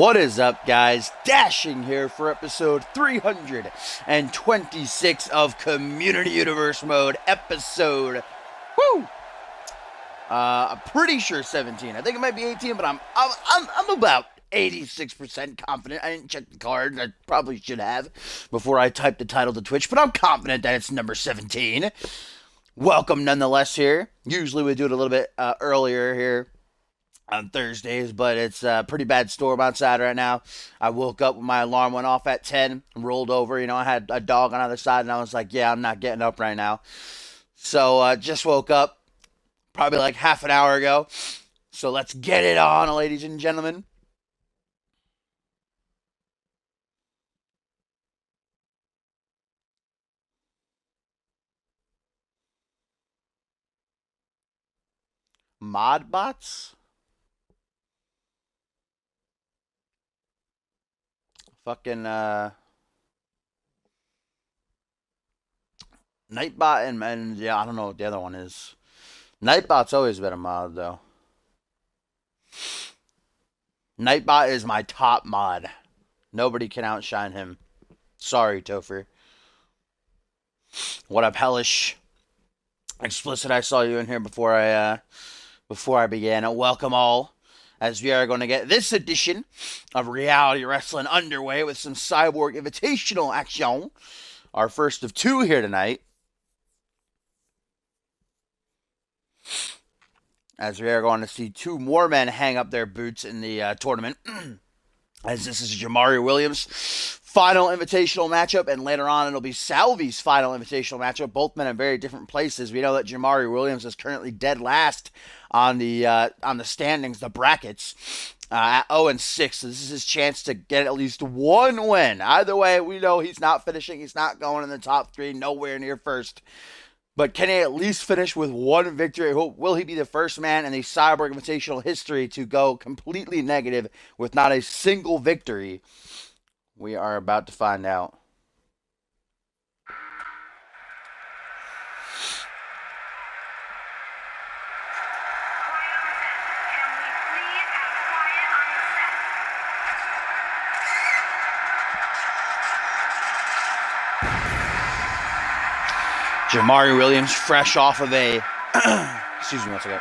What is up, guys? Dashing here for episode 326 of Community Universe Mode, episode, I'm pretty sure 17. I think it might be 18, but I'm about 86% confident. I didn't check the card. I probably should have before I typed the title to Twitch, but I'm confident that it's number 17. Welcome nonetheless here. Usually we do it a little bit earlier here on Thursdays, but it's a pretty bad storm outside right now. I woke up when my alarm went off at 10, rolled over. I had a dog on the other side, and I was like, yeah, I'm not getting up right now. So just woke up probably like half an hour ago. So let's get it on, ladies and gentlemen. Mod bots? Fucking Nightbot and yeah, I don't know what the other one is. Nightbot's always been a mod though. Nightbot is my top mod. Nobody can outshine him. Sorry, Topher. What up, Hellish? Explicit, I saw you in here before I began. Welcome all, as we are going to get this edition of Reality Wrestling underway with some Cyborg Invitational action. Our first of two here tonight, as we are going to see two more men hang up their boots in the tournament, as this is Jamari Williams' final invitational matchup, and later on it'll be Salvy's final invitational matchup. Both men in very different places. We know that Jamari Williams is currently dead last on the standings, the brackets, at 0-6. So this is his chance to get at least one win. Either way, we know he's not finishing. He's not going in the top three, nowhere near first. But can he at least finish with one victory? Will he be the first man in the Cyborg Invitational history to go completely negative with not a single victory? We are about to find out. Jamari Williams, fresh off of a... excuse me one second.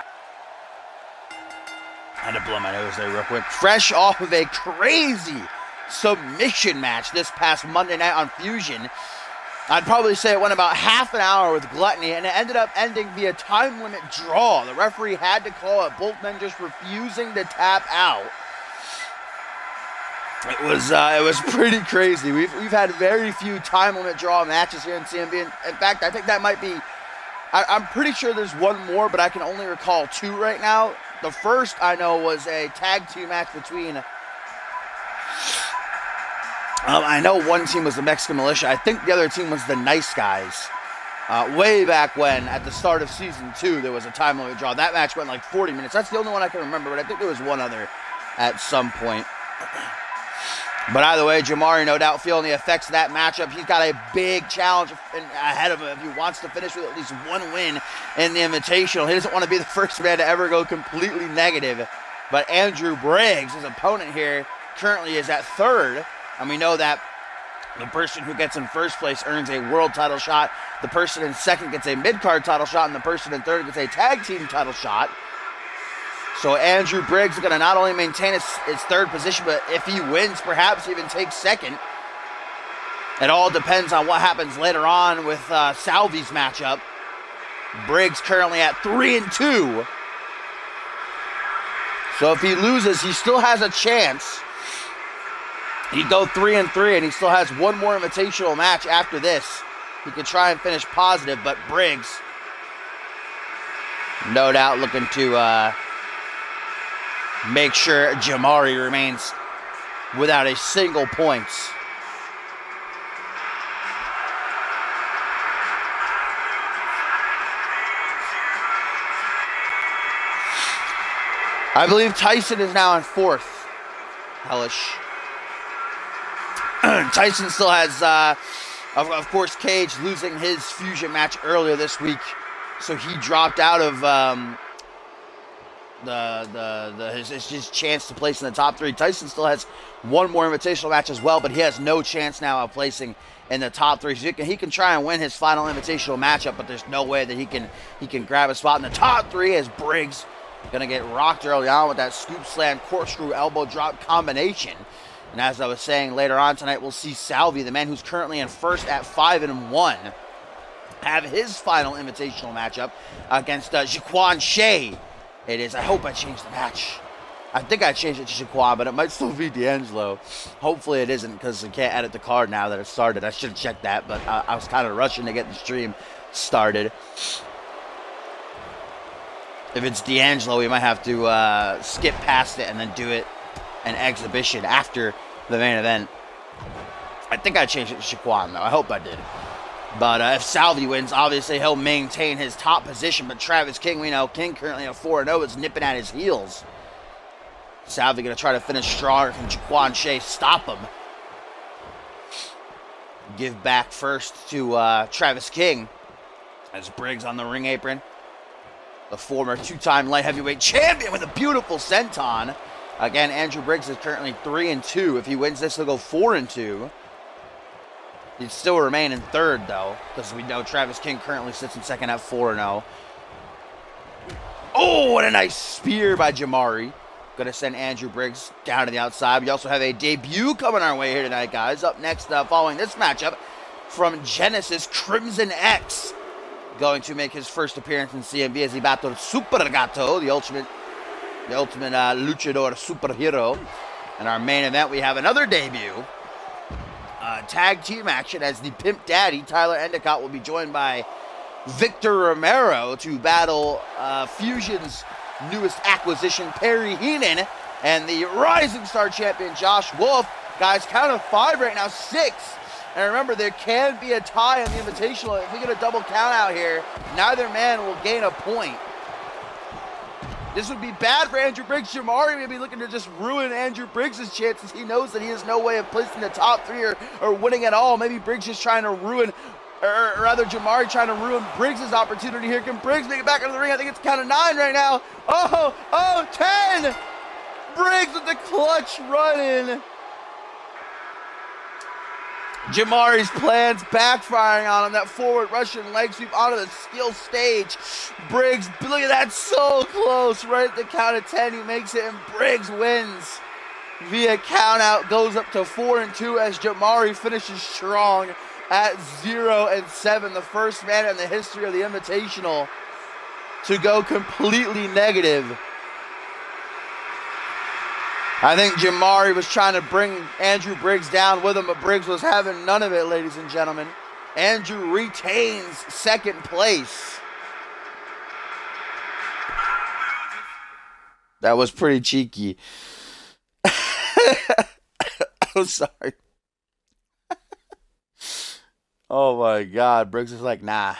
I had to blow my nose there real quick. Fresh off of a crazy submission match this past Monday night on Fusion. I'd probably say it went about half an hour with Gluttony, and it ended up ending via time limit draw. The referee had to call it, both men just refusing to tap out. It was pretty crazy. We've had very few time limit draw matches here in CMV. In fact, I think that might be, I'm pretty sure there's one more, but I can only recall two right now. The first I know was a tag team match between, I know one team was the Mexican Militia. I think the other team was the Nice Guys. Way back when, at the start of Season 2, there was a time limit draw. That match went like 40 minutes. That's the only one I can remember, but I think there was one other at some point. But either way, Jamari no doubt feeling the effects of that matchup. He's got a big challenge ahead of him if he wants to finish with at least one win in the Invitational. He doesn't want to be the first man to ever go completely negative. But Andrew Briggs, his opponent here, currently is at third. And we know that the person who gets in first place earns a world title shot. The person in second gets a mid-card title shot. And the person in third gets a tag team title shot. So Andrew Briggs is going to not only maintain his third position, but if he wins, perhaps even take second. It all depends on what happens later on with Salvy's matchup. Briggs currently at 3-2. So if he loses, he still has a chance. He'd go 3-3, and he still has one more invitational match after this. He could try and finish positive, but Briggs, no doubt looking to make sure Jamari remains without a single point. I believe Tyson is now in fourth. Hellish. Tyson still has, of course, Cage losing his Fusion match earlier this week. So he dropped out of his chance to place in the top 3. Tyson still has one more invitational match as well, but he has no chance now of placing in the top 3. So he can try and win his final invitational matchup, but there's no way that he can grab a spot in the top 3 as Briggs gonna get rocked early on with that scoop slam corkscrew elbow drop combination. And as I was saying, later on tonight we'll see Salvi, the man who's currently in first at 5-1, have his final invitational matchup against Jaquan Shea. It is. I hope I changed the match. I think I changed it to Jaquan, but it might still be D'Angelo. Hopefully it isn't, because I can't edit the card now that it started. I should have checked that, but I was kind of rushing to get the stream started. If it's D'Angelo, we might have to skip past it and then do it an exhibition after the main event. I think I changed it to Jaquan, though. I hope I did. But if Salvi wins, obviously he'll maintain his top position. But Travis King, we know King currently at 4-0, is nipping at his heels. Salvi going to try to finish stronger. Can Jaquan Shea stop him? Give back first to Travis King as Briggs on the ring apron. The former 2-time light heavyweight champion with a beautiful senton. Again, Andrew Briggs is currently 3-2. If he wins this, he'll go 4-2. He'd still remain in third, though, because we know Travis King currently sits in second at 4-0. Oh, what a nice spear by Jamari. Going to send Andrew Briggs down to the outside. We also have a debut coming our way here tonight, guys. Up next, following this matchup, from Genesis, Crimson X, going to make his first appearance in CMV as he battled Super Gato, the ultimate luchador superhero. In our main event, we have another debut. Tag team action as the Pimp Daddy, Tyler Endicott, will be joined by Victor Romero to battle Fusion's newest acquisition, Perry Heenan, and the Rising Star champion, Josh Wolf. Guys, count of 5 right now, 6. And remember, there can be a tie on the Invitational. If we get a double count out here, neither man will gain a point. This would be bad for Andrew Briggs. Jamari may be looking to just ruin Andrew Briggs' chances. He knows that he has no way of placing the top 3 or winning at all. Maybe Briggs is trying to ruin, or rather Jamari trying to ruin Briggs' opportunity here. Can Briggs make it back into the ring? I think it's count of 9 right now. Oh, 10! Briggs with the clutch run-in. Jamari's plans backfiring on him. That forward Russian leg sweep onto the skill stage. Briggs, look at that, so close. Right at the count of 10, he makes it, and Briggs wins via count out. Goes up to 4-2 as Jamari finishes strong at 0-7. The first man in the history of the Invitational to go completely negative. I think Jamari was trying to bring Andrew Briggs down with him, but Briggs was having none of it, ladies and gentlemen. Andrew retains second place. That was pretty cheeky. I'm sorry. Oh my God. Briggs is like, nah,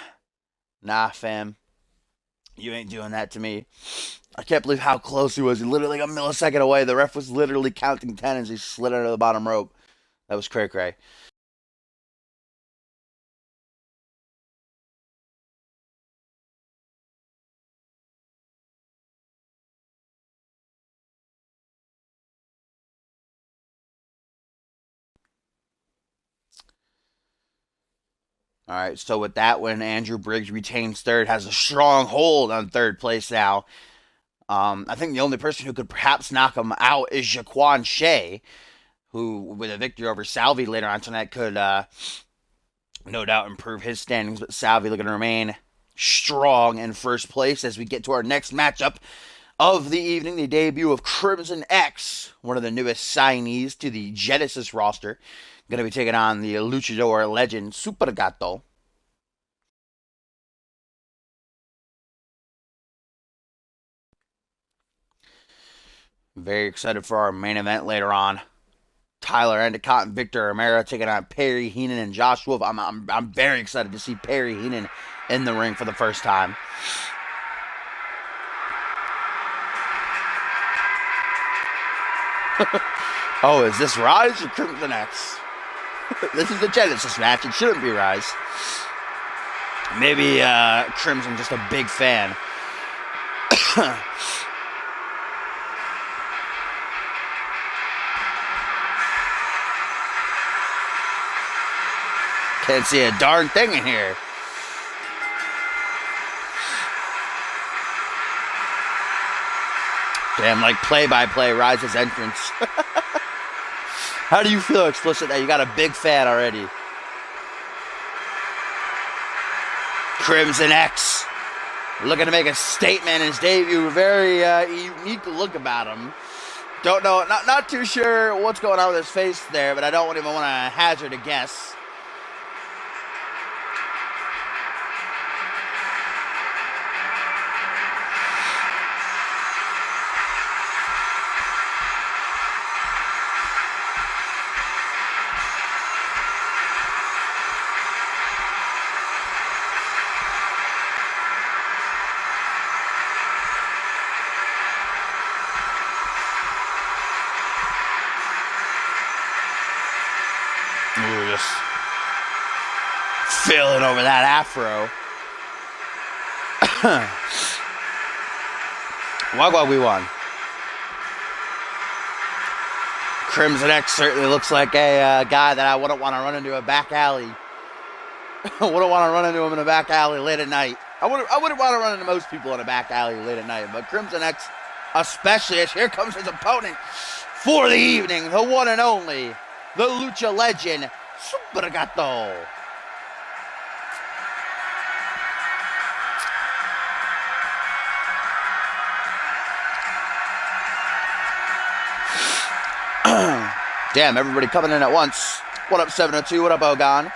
fam. You ain't doing that to me. I can't believe how close he was. He literally like a millisecond away. The ref was literally counting 10 as he slid under the bottom rope. That was cray-cray. All right, so with that one, Andrew Briggs retains third, has a strong hold on third place now. I think the only person who could perhaps knock him out is Jaquan Shea, who, with a victory over Salvi later on tonight, could no doubt improve his standings. But Salvi looking to remain strong in first place as we get to our next matchup of the evening, the debut of Crimson X, one of the newest signees to the Genesis roster. Going to be taking on the luchador legend Super Gato. Very excited for our main event later on. Tyler Endicott and Victor Romero taking on Perry Heenan and Josh Wolf. I'm very excited to see Perry Heenan in the ring for the first time. Oh, is this Rise or Crimson X? This is the Genesis match. It shouldn't be Rise. Maybe Crimson just a big fan. Can't see a darn thing in here. Damn, like play-by-play Rise's entrance. How do you feel, Explicit, that you got a big fan already? Crimson X looking to make a statement in his debut. Very unique look about him. Don't know, not too sure what's going on with his face there, but I don't even want to hazard a guess. Ooh, just filling over that afro. Wagwa we won. Crimson X certainly looks like a guy that I wouldn't want to run into a back alley. Wouldn't want to run into him in a back alley late at night. I wouldn't want to run into most people in a back alley late at night, but Crimson X especially, as here comes his opponent for the evening, the one and only, the Lucha legend, Super Gato. Damn, everybody coming in at once. What up, 702? What up, Ogon?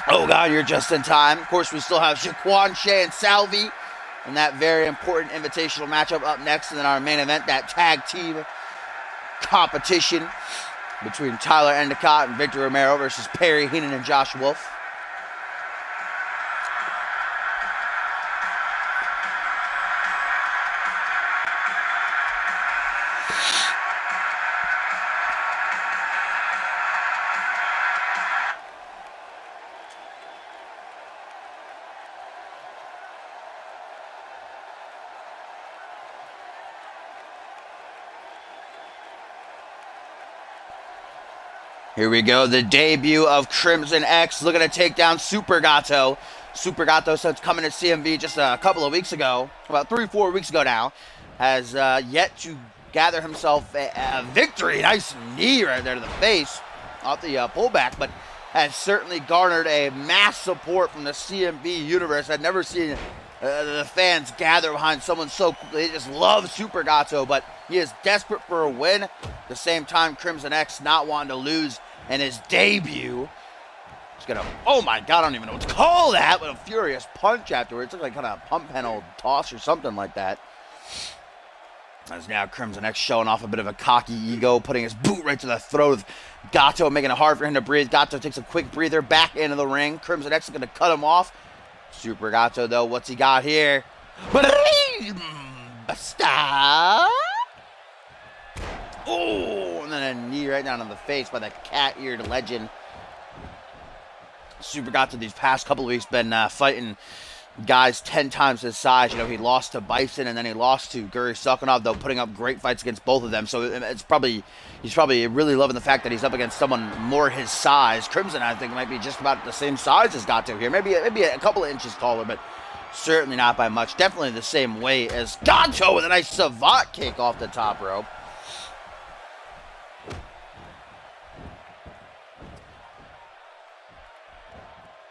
Ogon, you're just in time. Of course, we still have Jaquan, Shea, and Salvi in that very important invitational matchup up next. And then our main event, that tag team competition between Tyler Endicott and Victor Romero versus Perry Heenan and Josh Wolf. Here we go, the debut of Crimson X looking to take down Super Gato. Super Gato, since coming to CMV just a couple of weeks ago, about 3-4 weeks ago now, has yet to gather himself a victory. Nice knee right there to the face off the pullback, but has certainly garnered a mass support from the CMV universe. I've never seen the fans gather behind someone so quickly. They just love Super Gato, but he is desperate for a win. At the same time, Crimson X not wanting to lose in his debut. He's gonna, oh my God, I don't even know what to call that, but a furious punch afterwards. Looks like kind of a pump handle toss or something like that. As now Crimson X showing off a bit of a cocky ego, putting his boot right to the throat of Gato, making it hard for him to breathe. Gato takes a quick breather back into the ring. Crimson X is gonna cut him off. Super Gato though, what's he got here? Basta! Oh, and then a knee right down on the face by the cat-eared legend. Super Gato these past couple of weeks been fighting guys 10 times his size. You know, he lost to Bison and then he lost to Guri Sokonov, though, putting up great fights against both of them. So he's probably really loving the fact that he's up against someone more his size. Crimson, I think, might be just about the same size as Gato here. Maybe a couple of inches taller, but certainly not by much. Definitely the same weight as Gato with a nice savant kick off the top rope.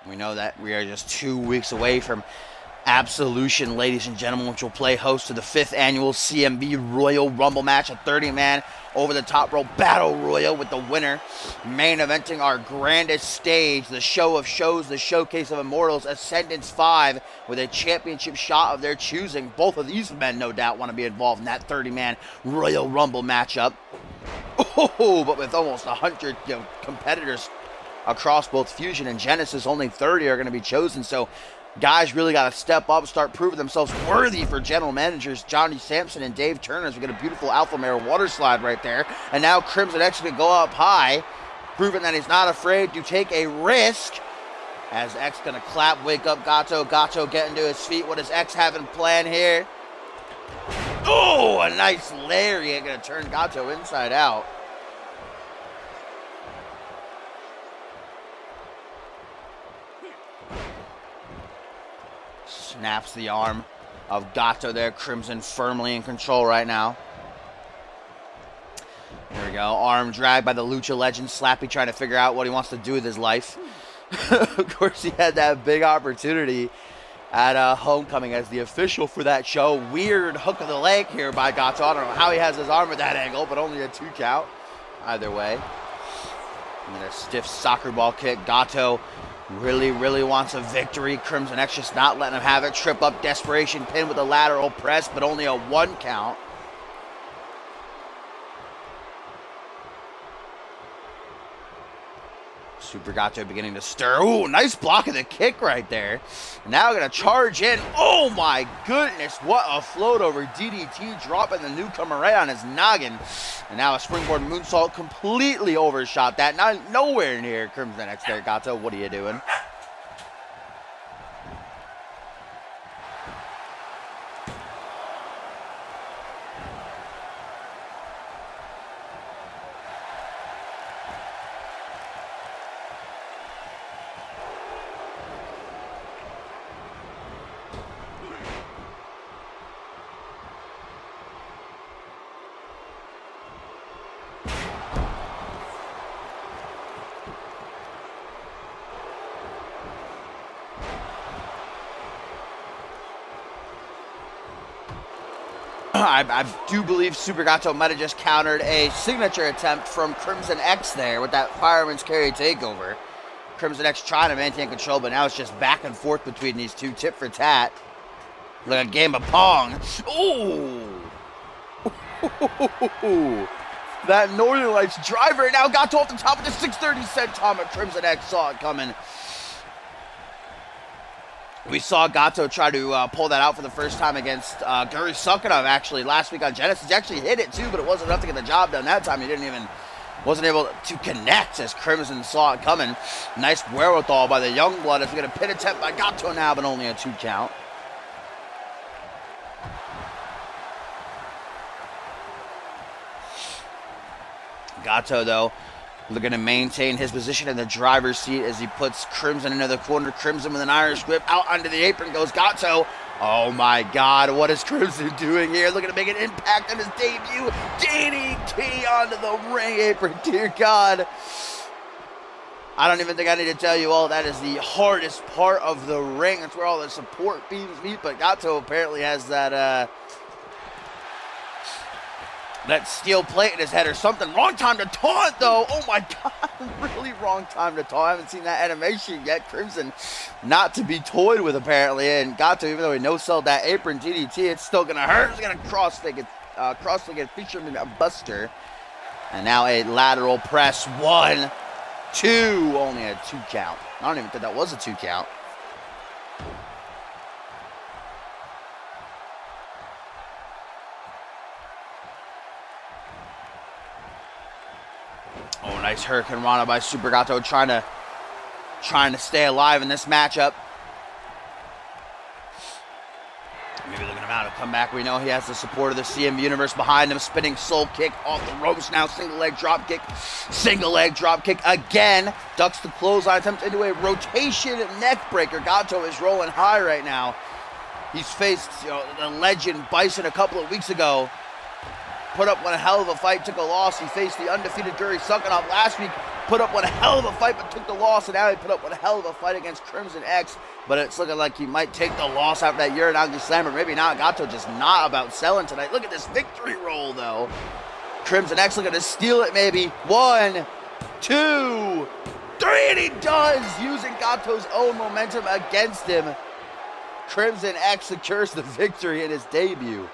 We know that we are just 2 weeks away from Absolution, ladies and gentlemen, which will play host to the 5th annual CMV Royal Rumble match, a 30-man over-the-top rope battle royal with the winner main eventing our grandest stage, the show of shows, the showcase of immortals, Ascendance 5, with a championship shot of their choosing. Both of these men, no doubt, want to be involved in that 30-man Royal Rumble matchup. Oh, but with almost 100 competitors across both Fusion and Genesis, only 30 are going to be chosen. So guys really got to step up, start proving themselves worthy for general managers Johnny Sampson and Dave Turner. As we get a beautiful Alpha Mare water slide right there. And now Crimson X can go up high, proving that he's not afraid to take a risk. As X going to clap, wake up Gato. Gato getting to his feet. What does X have in plan here? Oh, a nice lariat. Going to turn Gato inside out. Snaps the arm of Gato there. Crimson firmly in control right now. There we go. Arm dragged by the Lucha legend. Slappy trying to figure out what he wants to do with his life. Of course, he had that big opportunity at Homecoming as the official for that show. Weird hook of the leg here by Gato. I don't know how he has his arm at that angle, but only a 2 count. Either way. And then a stiff soccer ball kick. Gato really wants a victory. Crimson X just not letting him have it. Trip up, desperation pin with a lateral press, but only a 1 count. Super Gato beginning to stir. Ooh, nice block of the kick right there. Now going to charge in. Oh my goodness, what a float over DDT, dropping the newcomer right on his noggin. And now a springboard moonsault, completely overshot that. Nowhere near Crimson X there, Gato. What are you doing? I do believe Super Gato might have just countered a signature attempt from Crimson X there with that fireman's carry takeover. Crimson X trying to maintain control, but now it's just back and forth between these two, tit for tat. Like a game of Pong. Ooh! That Northern Lights driver now got off the top of the 630 senton. Crimson X saw it coming. We saw Gato try to pull that out for the first time against Guri Sukanov actually last week on Genesis. He actually hit it too, but it wasn't enough to get the job done that time. He wasn't able to connect as Crimson saw it coming. Nice wherewithal by the Youngblood. If we get a pin attempt by Gato now, but only a 2 count. Gato, though, looking to maintain his position in the driver's seat as he puts Crimson into the corner. Crimson with an Irish whip out onto the apron goes Gato. Oh my God, what is Crimson doing here? Looking to make an impact on his debut. DDT onto the ring apron, dear God. I don't even think I need to tell you all that is the hardest part of the ring. That's where all the support beams meet, but Gato apparently has that steel plate in his head or something. Wrong time to taunt, though. Oh, my God. Really wrong time to taunt. I haven't seen that animation yet. Crimson not to be toyed with, apparently. And Gato, even though he no-sold that apron DDT, it's still going to hurt. He's going to cross-legged fisherman buster. And now a lateral press. 1, 2. Only a 2 count. I don't even think that was a 2 count. Oh, nice Hurricane Rana by Super Gato trying to stay alive in this matchup. Maybe looking him out to come back. We know he has the support of the CMV universe behind him. Spinning soul kick off the ropes now. Single leg drop kick. Single leg drop kick again. Ducks the clothesline attempt into a rotation neck breaker. Gato is rolling high right now. He's faced the legend Bison a couple of weeks ago. Put up one hell of a fight, took a loss. He faced the undefeated Guri Sukanov last week. Put up one hell of a fight, but took the loss. And now he put up one hell of a fight against Crimson X. But it's looking like he might take the loss after that Uranagi Slammer. Maybe not. Gato just not about selling tonight. Look at this victory roll, though. Crimson X looking to steal it, maybe. 1, 2, 3, and he does, using Gato's own momentum against him. Crimson X secures the victory in his debut.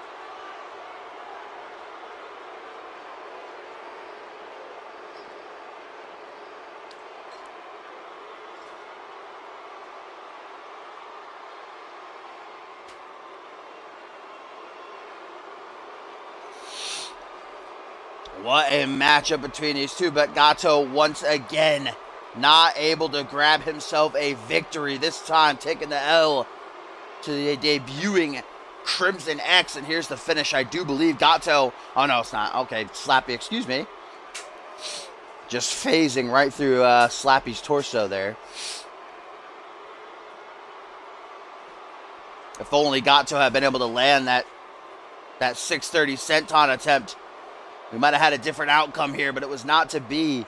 What a matchup between these two, but Gato once again not able to grab himself a victory. This time taking the L to the debuting Crimson X, and here's the finish. I do believe Gato, oh no, it's not. Okay, Slappy, excuse me. Just phasing right through Slappy's torso there. If only Gato had been able to land that 630 senton attempt, we might have had a different outcome here, but it was not to be.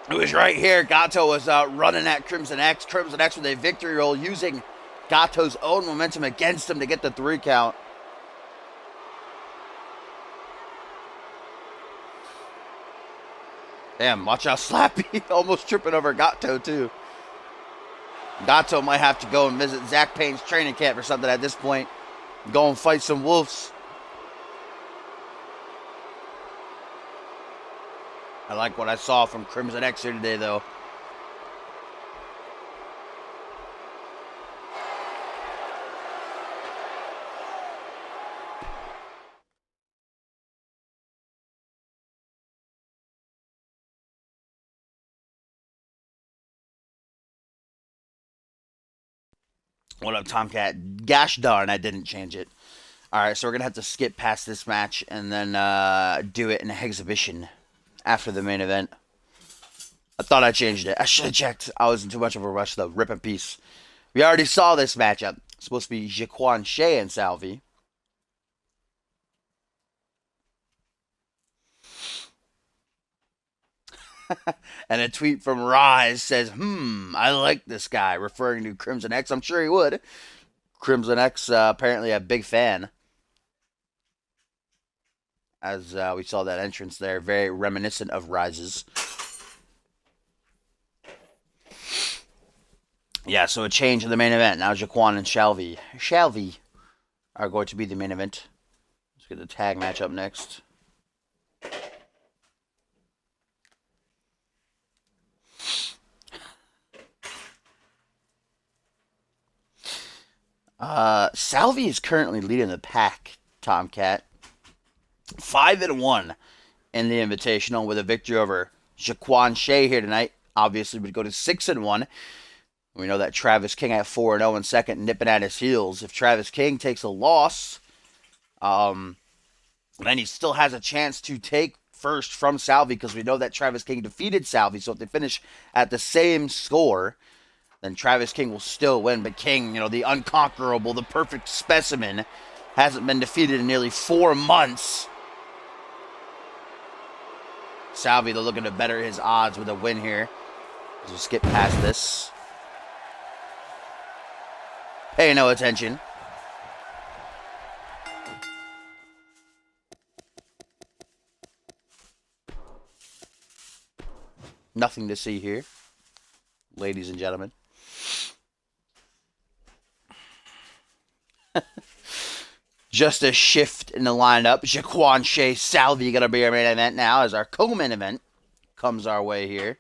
It was right here. Gato was running at Crimson X. Crimson X with a victory roll, using Gato's own momentum against him to get the 3 count. Damn, watch out, Slappy. Almost tripping over Gato, too. Gato might have to go and visit Zach Payne's training camp or something at this point. Go and fight some wolves. I like what I saw from Crimson X here today, though. What up, Tomcat? Gosh darn, I didn't change it. Alright, so we're going to have to skip past this match and then do it in an exhibition after the main event. I thought I changed it. I should have checked. I was in too much of a rush, though. Rip in peace. We already saw this matchup. It's supposed to be Jaquan Shea and Salvi. And a tweet from Rise says, I like this guy, referring to Crimson X. I'm sure he would. Crimson X, apparently a big fan. As we saw that entrance there, very reminiscent of Rise's. Yeah, so a change in the main event. Now Jaquan and Shalvey are going to be the main event. Let's get the tag match up next. Salvi is currently leading the pack, Tomcat. 5-1 in the Invitational with a victory over Jaquan Shea here tonight. Obviously, would go to 6-1. We know that Travis King at 4-0 in second, nipping at his heels. If Travis King takes a loss, then he still has a chance to take first from Salvi, because we know that Travis King defeated Salvi. So if they finish at the same score, then Travis King will still win. But King, the unconquerable, the perfect specimen, hasn't been defeated in nearly 4 months. Salvi, they're looking to better his odds with a win here. Let's skip past this. Pay no attention. Nothing to see here, ladies and gentlemen. Just a shift in the lineup. Jaquan Shea Salvi going to be our main event now, as our co-main event comes our way here.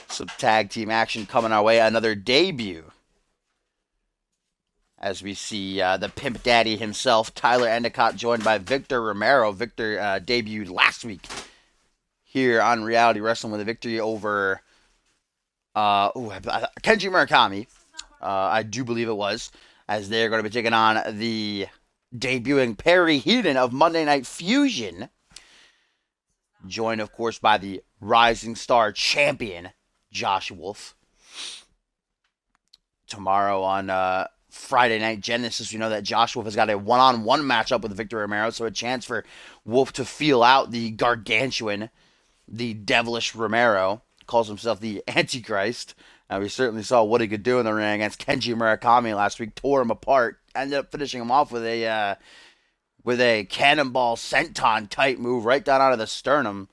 Some tag team action coming our way. Another debut, as we see the Pimp Daddy himself, Tyler Endicott, joined by Victor Romero. Victor debuted last week here on Reality Wrestling with a victory over Kenji Murakami. I do believe it was, as they're going to be taking on the debuting Perry Heaton of Monday Night Fusion, joined, of course, by the Rising Star champion, Josh Wolf. Tomorrow on Friday Night Genesis, we know that Josh Wolf has got a one-on-one matchup with Victor Romero, so a chance for Wolf to feel out the gargantuan, the devilish Romero. Calls himself the Antichrist. We certainly saw what he could do in the ring against Kenji Murakami last week. Tore him apart. Ended up finishing him off with a cannonball senton type move right down out of the sternum.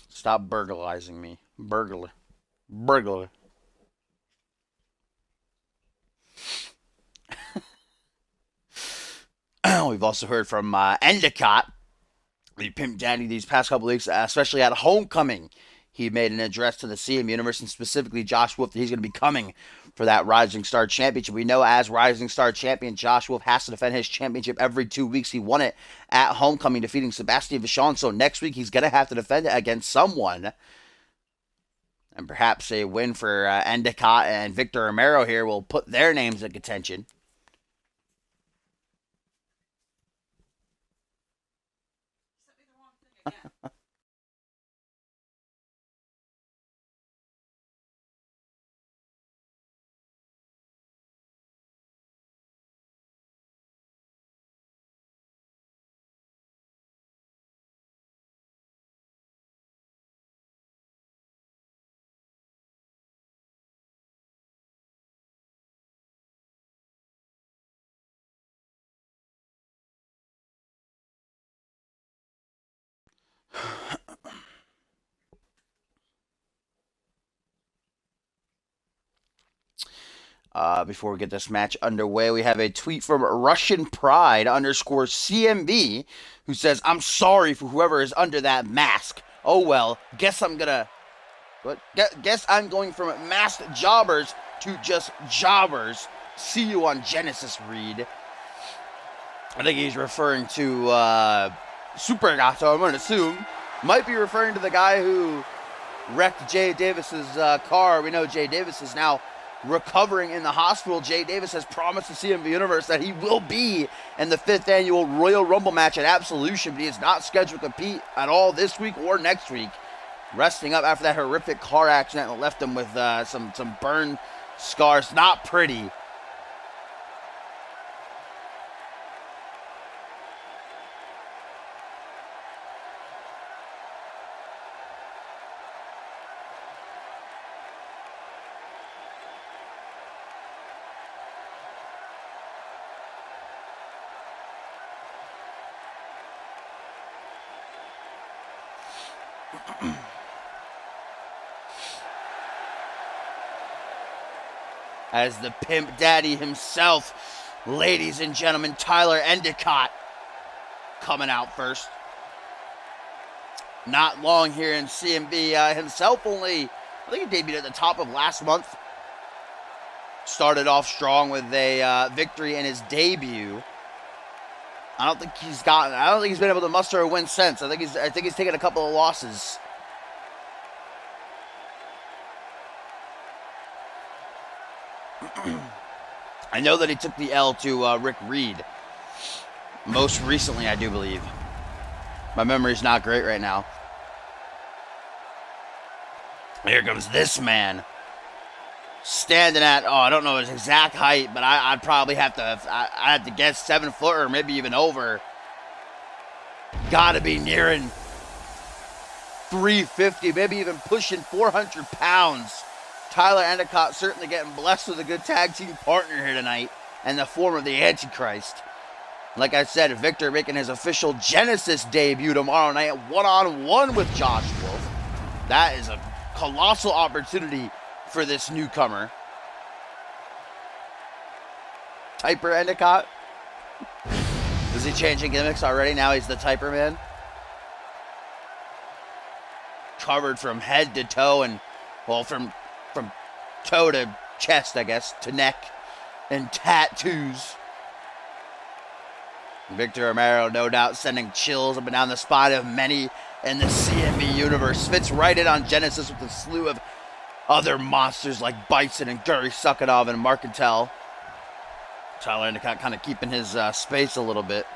Stop burglarizing me. Burglar. We've also heard from Endicott, the Pimp Daddy, these past couple weeks, especially at Homecoming. He made an address to the CM Universe, and specifically Josh Wolf, that he's going to be coming for that Rising Star Championship. We know as Rising Star Champion, Josh Wolf has to defend his championship every 2 weeks. He won it at Homecoming, defeating Sebastian Vachon. So next week, he's going to have to defend it against someone. And perhaps a win for Endicott and Victor Romero here will put their names in contention. Before we get this match underway, we have a tweet from Russian Pride _ CMV, who says, "I'm sorry for whoever is under that mask. Oh well, guess I'm going from masked jobbers to just jobbers. See you on Genesis, Reed." I think he's referring to Super Gato, I'm going to assume. Might be referring to the guy who wrecked Jay Davis's car. We know Jay Davis is now recovering in the hospital. Jay Davis has promised the CMV Universe that he will be in the 5th annual Royal Rumble match at Absolution, but he is not scheduled to compete at all this week or next week. Resting up after that horrific car accident that left him with some burn scars. Not pretty. As the Pimp Daddy himself, ladies and gentlemen, Tyler Endicott coming out first. Not long here in CMV himself, I think he debuted at the top of last month. Started off strong with a victory in his debut. I don't think he's been able to muster a win since. I think he's taken a couple of losses. I know that he took the L to Rick Reed. Most recently, I do believe. My memory's not great right now. Here comes this man. Standing at, I don't know his exact height, but I'd probably have to guess 7 foot or maybe even over. Gotta be nearing 350, maybe even pushing 400 pounds. Tyler Endicott certainly getting blessed with a good tag team partner here tonight in the form of the Antichrist. Like I said, Victor making his official Genesis debut tomorrow night at one-on-one with Josh Wolf. That is a colossal opportunity for this newcomer. Typer Endicott. Is he changing gimmicks already? Now he's the Typer man. Covered from head to toe and, well, from toe to chest, I guess, to neck, and tattoos. Victor Romero, no doubt, sending chills up and down the spine of many in the CMV universe. Fits right in on Genesis with a slew of other monsters like Bison and Guri Sukanov and Marcantel. Tyler Endicott kind of keeping his space a little bit.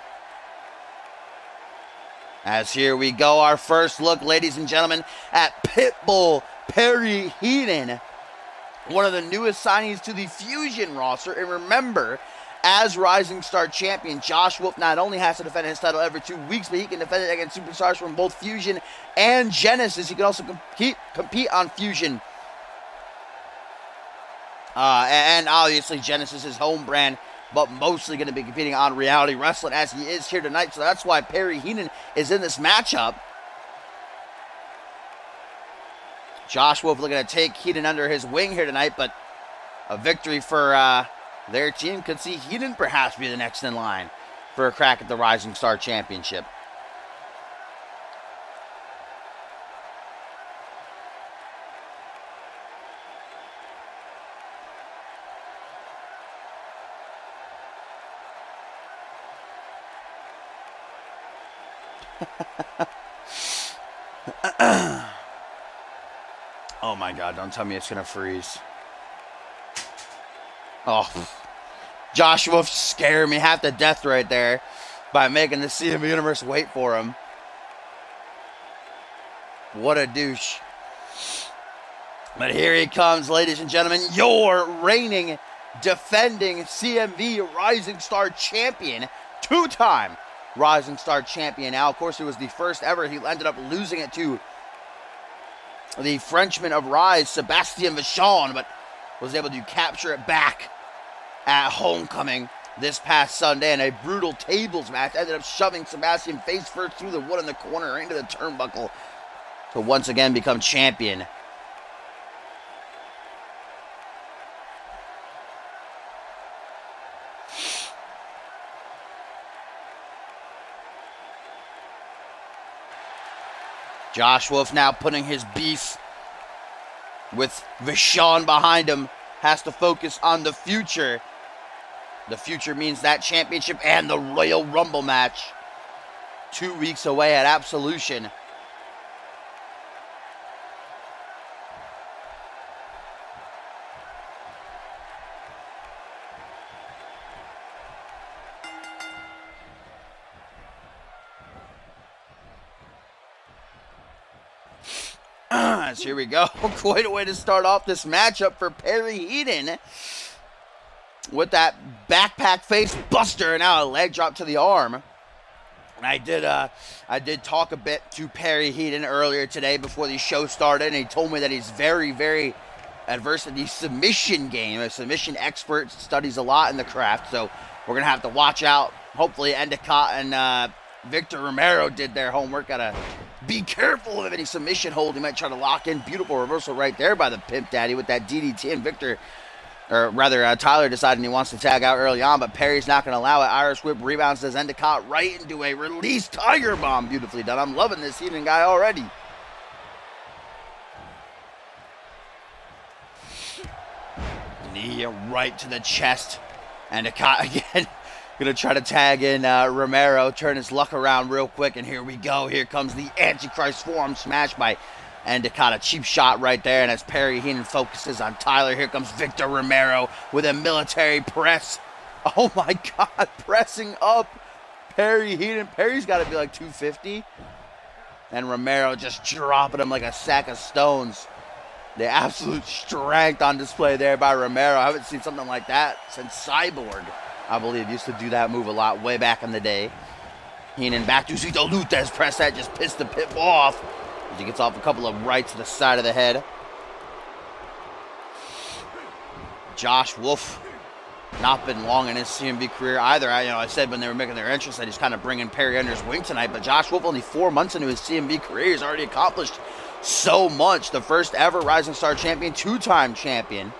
As here we go, our first look, ladies and gentlemen, at Pitbull Perry Heenan, one of the newest signings to the Fusion roster. And remember, as Rising Star Champion, Josh Wolf not only has to defend his title every 2 weeks, but he can defend it against superstars from both Fusion and Genesis. He can also compete on Fusion. And obviously Genesis is home brand, but mostly going to be competing on Reality Wrestling as he is here tonight. So that's why Perry Heenan is in this matchup. Josh Wolf looking to take Heenan under his wing here tonight, but a victory for their team could see Heenan perhaps be the next in line for a crack at the Rising Star Championship. Oh my God, don't tell me it's going to freeze. Oh, Josh Wolf scared me half to death right there by making the CMV Universe wait for him. What a douche. But here he comes, ladies and gentlemen, your reigning, defending CMV Rising Star Champion, 2-time Rising Star Champion. Now, of course, it was the first ever. He ended up losing it to the Frenchman of Rise, Sebastien Vachon, but was able to capture it back at Homecoming this past Sunday in a brutal tables match. Ended up shoving Sebastien face first through the wood in the corner into the turnbuckle to once again become champion. Josh Wolf now putting his beef with Vachon behind him. Has to focus on the future. The future means that championship and the Royal Rumble match. 2 weeks away at Absolution. So here we go. Quite a way to start off this matchup for Perry Heaton. With that backpack face buster and now a leg drop to the arm. And I did talk a bit to Perry Heaton earlier today before the show started, and he told me that he's very, very adverse to the submission game. A submission expert, studies a lot in the craft, so we're going to have to watch out. Hopefully Endicott and Victor Romero did their homework. Gotta be careful of any submission hold. He might try to lock in. Beautiful reversal right there by the Pimp Daddy with that DDT, and Victor, or rather Tyler deciding he wants to tag out early on, but Perry's not going to allow it. Irish whip rebounds, does Endicott right into a release Tiger Bomb. Beautifully done. I'm loving this Heaton guy already. Knee right to the chest. Endicott again. Gonna try to tag in Romero, turn his luck around real quick, and here we go. Here comes the Antichrist forearm smash by Endicott. A cheap shot right there, and as Perry Heaton focuses on Tyler, here comes Victor Romero with a military press. Oh my God, pressing up Perry Heaton. Perry's got to be like 250, and Romero just dropping him like a sack of stones. The absolute strength on display there by Romero. I haven't seen something like that since Cyborg, I believe, used to do that move a lot way back in the day. Heaton back to Zito Lutez. Press that just pissed the pit off as he gets off a couple of rights to the side of the head. Josh Wolf, not been long in his CMV career either. I said when they were making their entrance that he's kind of bringing Perry under his wing tonight, but Josh Wolf, only 4 months into his CMV career, has already accomplished so much. The first ever Rising Star champion, 2-time champion.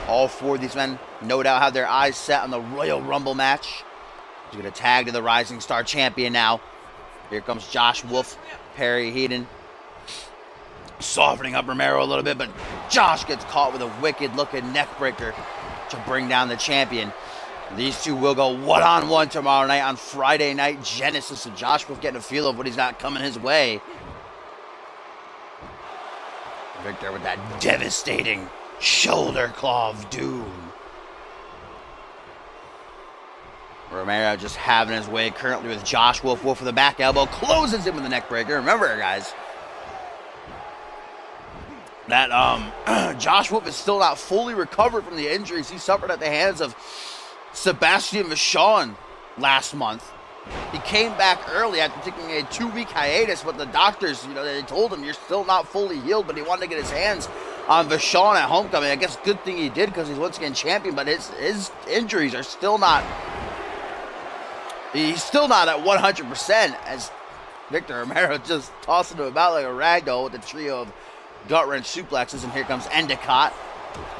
All 4 of these men no doubt have their eyes set on the Royal Rumble match. He's going to tag to the Rising Star champion now. Here comes Josh Wolf, Perry Heaton. Softening up Romero a little bit, but Josh gets caught with a wicked-looking neck breaker to bring down the champion. These two will go one-on-one tomorrow night on Friday Night Genesis. So Josh Wolf getting a feel of what he's got coming his way. Victor with that devastating shoulder claw of doom. Romero just having his way currently with Josh Wolf. Wolf with the back elbow, closes him with the neck breaker. Remember, guys, that Josh Wolf is still not fully recovered from the injuries he suffered at the hands of Sebastian Vachon last month. He came back early after taking a 2-week hiatus, but the doctors, they told him you're still not fully healed, but he wanted to get his hands on Vachon at Homecoming. I guess good thing he did because he's once again champion, but his injuries are still not, he's still not at 100% as Victor Romero just tossing him about like a ragdoll with a trio of gut-wrench suplexes, and here comes Endicott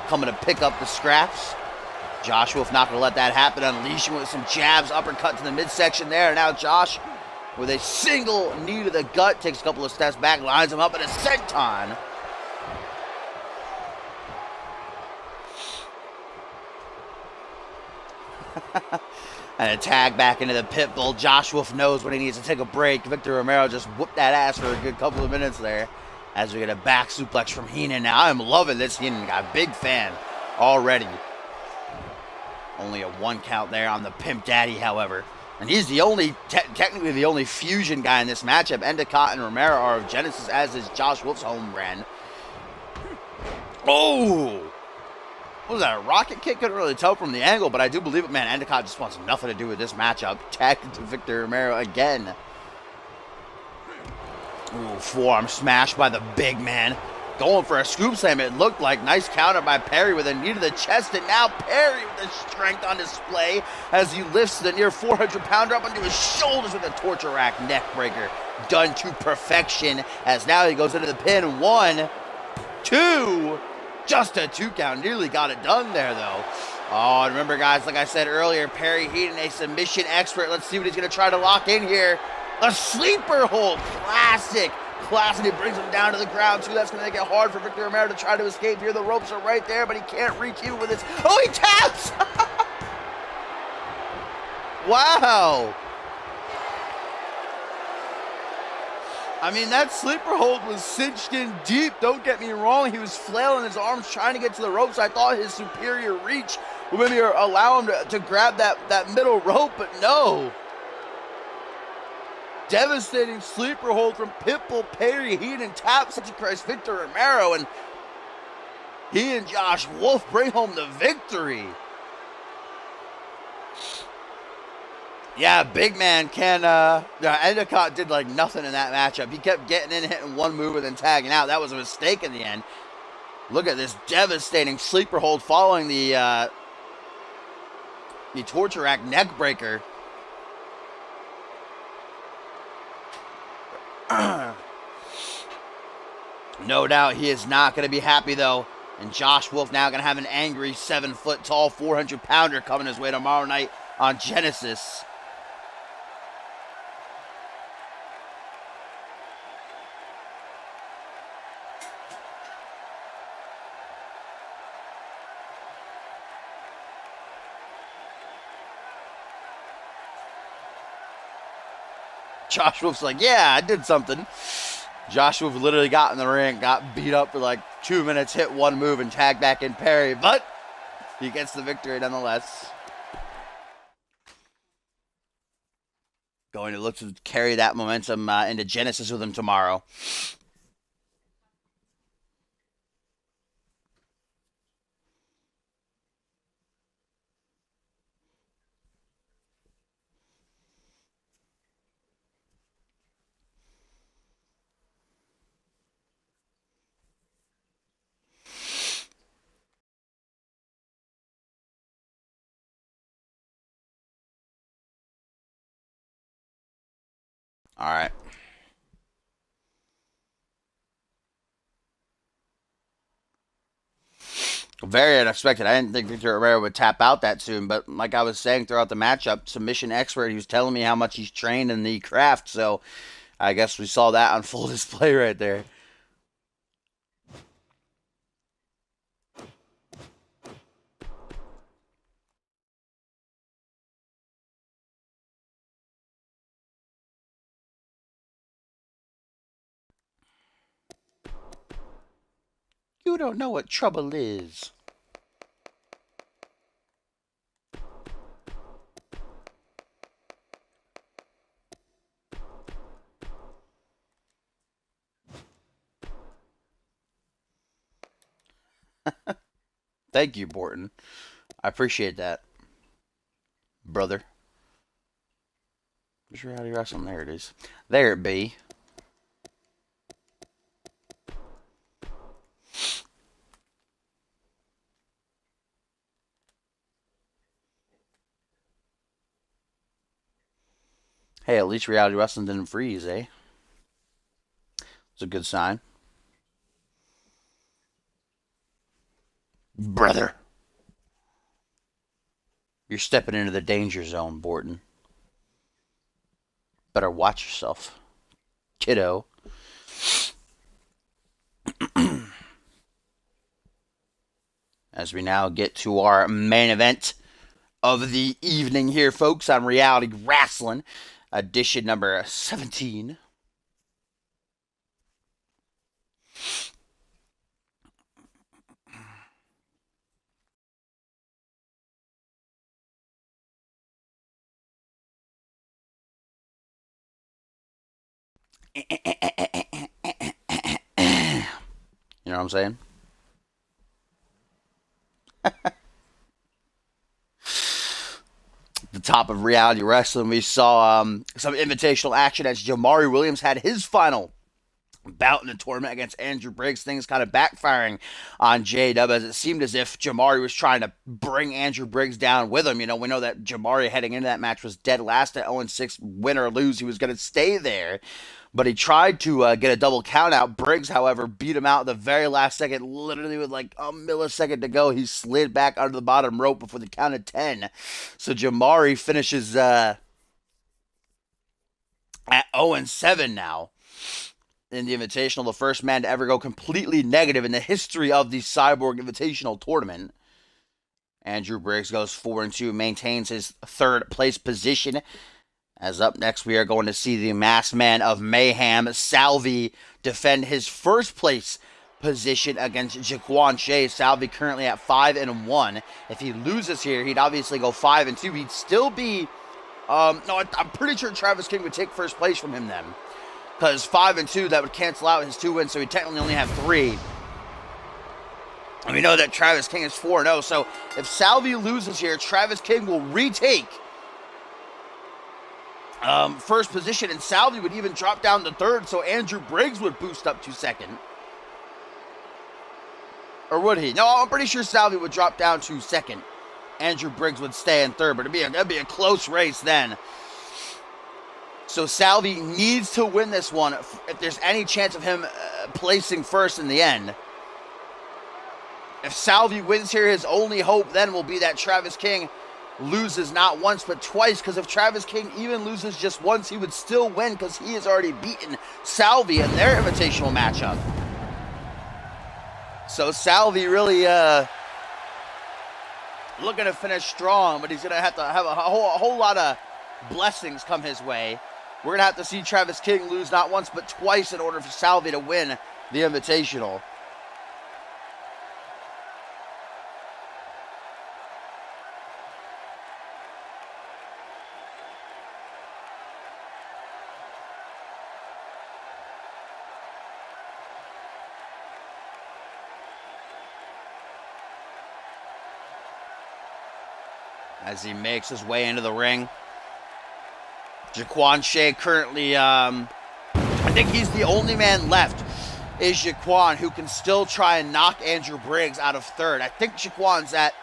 coming to pick up the scraps. Josh Wolf not going to let that happen, unleashing with some jabs, uppercut to the midsection there. And now Josh, with a single knee to the gut, takes a couple of steps back, lines him up in a senton. And a tag back into the pit bull. Josh Wolf knows when he needs to take a break. Victor Romero just whooped that ass for a good couple of minutes there as we get a back suplex from Heaton. Now I'm loving this Heaton guy. Big fan already. Only a 1 count there on the Pimp Daddy, however. And he's the only, technically the only fusion guy in this matchup. Endicott and Romero are of Genesis, as is Josh Wolf's home brand. Oh! What was that, a rocket kick? Couldn't really tell from the angle, but I do believe it. Man, Endicott just wants nothing to do with this matchup. Tagged to Victor Romero again. Ooh, forearm smash by the big man. Going for a scoop slam, it looked like. Nice counter by Perry with a knee to the chest, and now Perry with the strength on display as he lifts the near 400-pounder up onto his shoulders with a torture rack neck breaker. Done to perfection, as now he goes into the pin. 1, 2, just a 2 count. Nearly got it done there, though. Oh, and remember, guys, like I said earlier, Perry Heaton, a submission expert. Let's see what he's going to try to lock in here. A sleeper hold, classic Classity brings him down to the ground, too. That's going to make it hard for Victor Romero to try to escape here. The ropes are right there, but he can't reach even with his... Oh, he taps! Wow. I mean, that sleeper hold was cinched in deep. Don't get me wrong. He was flailing his arms trying to get to the ropes. I thought his superior reach would maybe allow him to grab that middle rope, but no. Devastating sleeper hold from Pitbull, Perry, Heat, and Tap, such a Christ, Victor Romero, and he and Josh Wolf bring home the victory. Yeah, big man Endicott did like nothing in that matchup. He kept getting in, hitting one move, and then tagging out. That was a mistake in the end. Look at this devastating sleeper hold following the torture rack neck breaker. No doubt he is not going to be happy, though. And Josh Wolf now going to have an angry 7-foot-tall 400-pounder coming his way tomorrow night on Genesis. Josh Wolf's like, yeah, I did something. Josh Wolf literally got in the ring, got beat up for like 2 minutes, hit one move, and tagged back in Perry. But he gets the victory nonetheless. Going to look to carry that momentum into Genesis with him tomorrow. All right. Very unexpected. I didn't think Victor Herrera would tap out that soon, but like I was saying throughout the matchup, submission expert, he was telling me how much he's trained in the craft, so I guess we saw that on full display right there. You don't know what trouble is. Thank you, Borton. I appreciate that, brother. Where's Reality Wrestling? There it is. There it be. Hey, at least Reality Wrestling didn't freeze, eh? It's a good sign. Brother. You're stepping into the danger zone, Borton. Better watch yourself, kiddo. As we now get to our main event of the evening here, folks, on Reality Wrestling, edition number 17. You know what I'm saying? The top of Reality Wrestling, we saw some invitational action as Jamari Williams had his final bout in the tournament against Andrew Briggs. Things kind of backfiring on J-Dub, as it seemed as if Jamari was trying to bring Andrew Briggs down with him. You know, we know that Jamari heading into that match was dead last at 0-6, win or lose. He was going to stay there, but he tried to get a double count out. Briggs, however, beat him out at the very last second, literally with like a millisecond to go. He slid back under the bottom rope before the count of 10. So Jamari finishes at 0-7 now. in the Invitational, the first man to ever go completely negative in the history of the Cyborg Invitational tournament. Andrew Briggs goes 4-2, maintains his third place position. As up next, we are going to see the masked man of mayhem, Salvi, defend his first place position against Jaquan Shea. Salvi currently at 5-1. If he loses here, he'd obviously go 5-2. He'd still be, I'm pretty sure Travis King would take first place from him then. Because 5-2, that would cancel out his 2 wins, so he'd technically only have 3. And we know that Travis King is 4-0, so if Salvi loses here, Travis King will retake first position, and Salvi would even drop down to third, so Andrew Briggs would boost up to second. Or would he? No, I'm pretty sure Salvi would drop down to second. Andrew Briggs would stay in third, but that'd be a close race then. So Salvi needs to win this one if there's any chance of him placing first in the end. If Salvi wins here, his only hope then will be that Travis King loses not once but twice, because if Travis King even loses just once, he would still win because he has already beaten Salvi in their invitational matchup. So Salvi really looking to finish strong, but he's going to have a whole lot of blessings come his way. We're going to have to see Travis King lose not once but twice in order for Salvi to win the invitational. As he makes his way into the ring, Jaquan Shea currently, I think he's the only man left, is Jaquan, who can still try and knock Andrew Briggs out of third. I think Jaquan's at,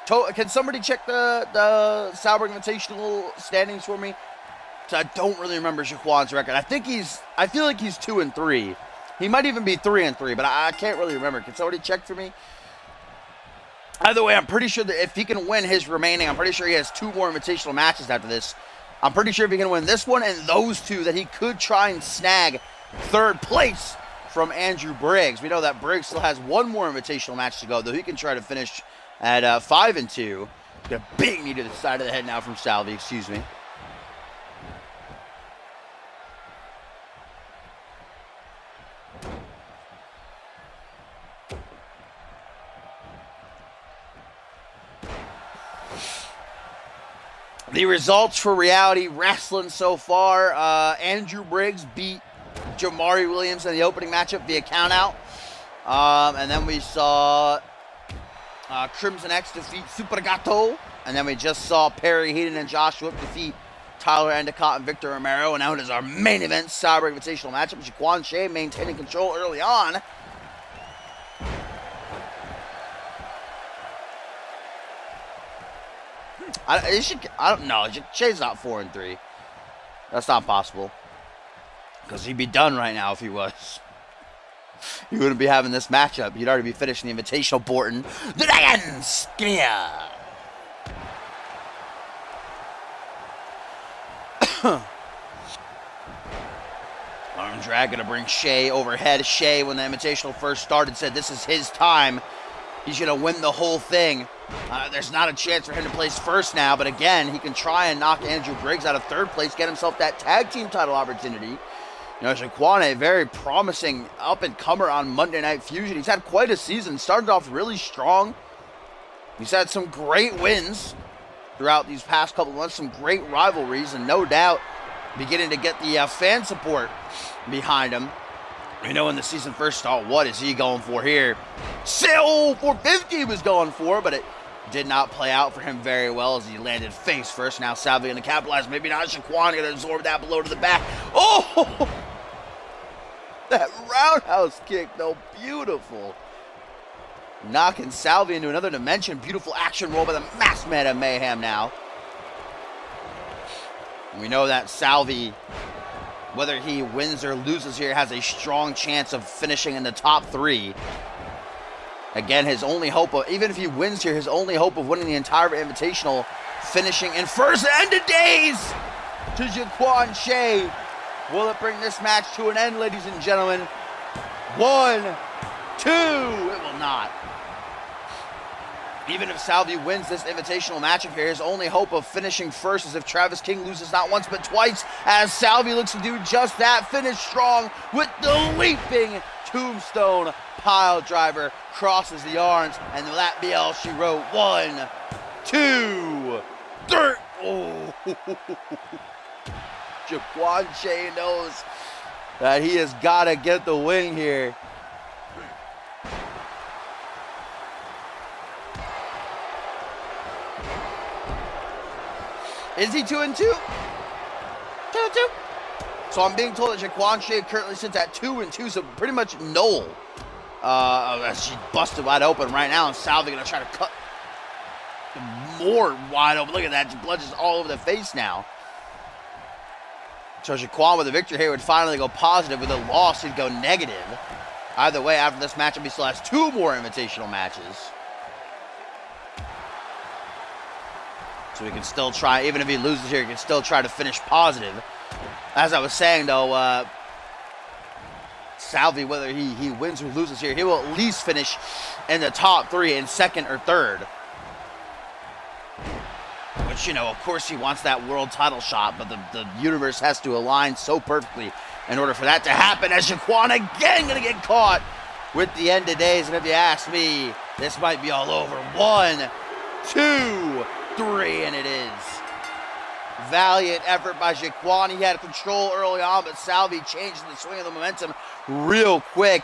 can somebody check the Cyborg Invitational standings for me? So I don't really remember Jaquan's record. I feel like he's 2-3. He might even be 3-3, but I can't really remember. Can somebody check for me? Either way, I'm pretty sure that if he can win his remaining, I'm pretty sure he has 2 more invitational matches after this. I'm pretty sure if he can win this one and those 2, that he could try and snag third place from Andrew Briggs. We know that Briggs still has 1 more invitational match to go, though he can try to finish at 5-2. Got a big knee to the side of the head now from Salvi, excuse me. The results for Reality Wrestling so far, Andrew Briggs beat Jamari Williams in the opening matchup via countout. And then we saw Crimson X defeat Super Gato. And then we just saw Perry Heaton and Josh Whip defeat Tyler Endicott and Victor Romero. And now it is our main event Cyber Invitational matchup. Jaquan Shea maintaining control early on. I don't know. Shay's not 4-3. That's not possible. Because he'd be done right now if he was. He wouldn't be having this matchup. He'd already be finishing the Invitational Borton. The Dragon Spear. Arm drag gonna bring Shea overhead. Shea, when the Invitational first started, said this is his time. He's gonna win the whole thing. There's not a chance for him to place first now, but again, he can try and knock Andrew Briggs out of third place, get himself that tag team title opportunity. You know, Jaquan, a very promising up-and-comer on Monday Night Fusion. He's had quite a season. Started off really strong. He's had some great wins throughout these past couple of months, some great rivalries, and no doubt beginning to get the fan support behind him. You know, when the season first started, what is he going for here? Still 450 was going for, but it did not play out for him very well as he landed face first. Now Salvi going to capitalize. Maybe not. Jaquan going to absorb that blow to the back. Oh! That roundhouse kick, though. Beautiful. Knocking Salvi into another dimension. Beautiful action roll by the masked man of Mayhem now. And we know that Salvi, whether he wins or loses here, has a strong chance of finishing in the top 3. Again, his only hope of, even if he wins here, his only hope of winning the entire Invitational, finishing in first end of days to Jaquan Shea. Will it bring this match to an end, ladies and gentlemen? 1, 2. It will not. Even if Salvi wins this invitational matchup here, his only hope of finishing first is if Travis King loses not once but twice, as Salvi looks to do just that, finish strong with the leaping tombstone pile driver, crosses the arms, and will that be all she wrote? 1, 2, 3. Oh. Jaquan Shea knows that he has got to get the win here. Is he 2-2? 2-2. So I'm being told that Jaquan Shea currently sits at 2-2, so pretty much null. She's busted wide open right now, and Salvi gonna try to cut more wide open. Look at that, blood just all over the face now. So Jaquan with a victory here would finally go positive. With a loss, he'd go negative. Either way, after this matchup, he still has 2 more invitational matches. So he can still try, even if he loses here, he can still try to finish positive. As I was saying, though, Salvi, whether he wins or loses here, he will at least finish in the top 3 in second or third. Which, you know, of course he wants that world title shot, but the universe has to align so perfectly in order for that to happen. As Jaquan again going to get caught with the end of days. And if you ask me, this might be all over. 1, 2, 3, and it is. Valiant effort by Jaquan. He had control early on, but Salvi changed the swing of the momentum real quick.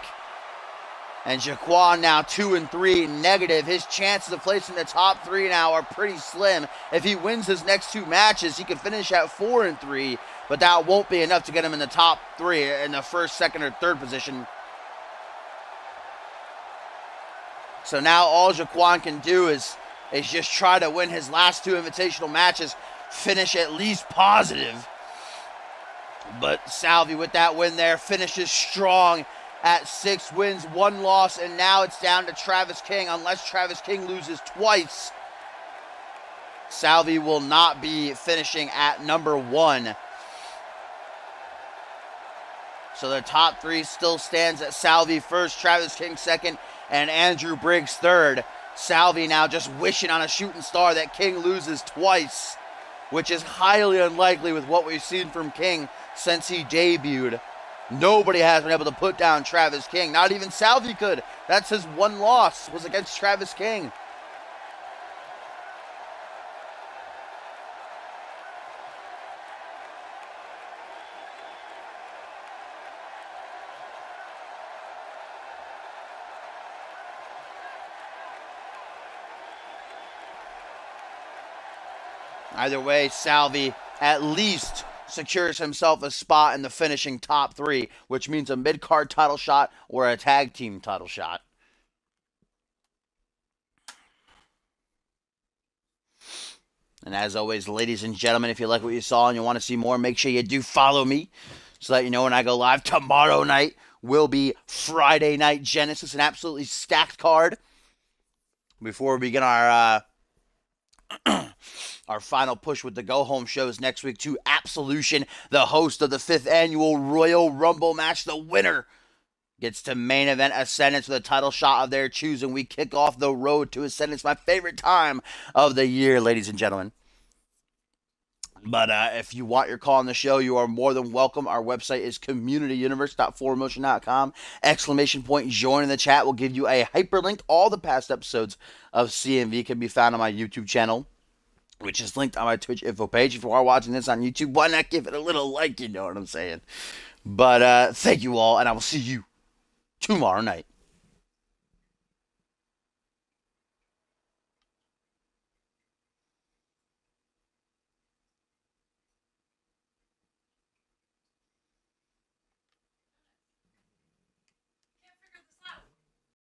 And Jaquan now 2-3 negative. His chances of placing the top 3 now are pretty slim. If he wins his next 2 matches, he could finish at 4-3, but that won't be enough to get him in the top 3 in the first, second, or third position. So now all Jaquan can do is just try to win his last 2 invitational matches, finish at least positive. But Salvi with that win there finishes strong at 6 wins, 1 loss, and now it's down to Travis King. Unless Travis King loses twice, Salvi will not be finishing at number 1. So the top 3 still stands at Salvi first, Travis King second, and Andrew Briggs third. Salvi now just wishing on a shooting star that King loses twice, which is highly unlikely with what we've seen from King since he debuted. Nobody has been able to put down Travis King. Not even Salvi could. That's his 1 loss, was against Travis King. Either way, Salvi at least secures himself a spot in the finishing top 3, which means a mid-card title shot or a tag team title shot. And as always, ladies and gentlemen, if you like what you saw and you want to see more, make sure you do follow me so that you know when I go live. Tomorrow night will be Friday Night Genesis, an absolutely stacked card. Before we begin our final push with the go-home shows next week to Absolution, the host of the 5th annual Royal Rumble match. The winner gets to main event Ascendance with a title shot of their choosing. We kick off the road to Ascendance, my favorite time of the year, ladies and gentlemen. But if you want your call on the show, you are more than welcome. Our website is communityuniverse.4motion.com. Exclamation point, join in the chat will give you a hyperlink. All the past episodes of CMV can be found on my YouTube channel, which is linked on my Twitch info page. If you are watching this on YouTube, why not give it a little like, you know what I'm saying? But thank you all, and I will see you tomorrow night.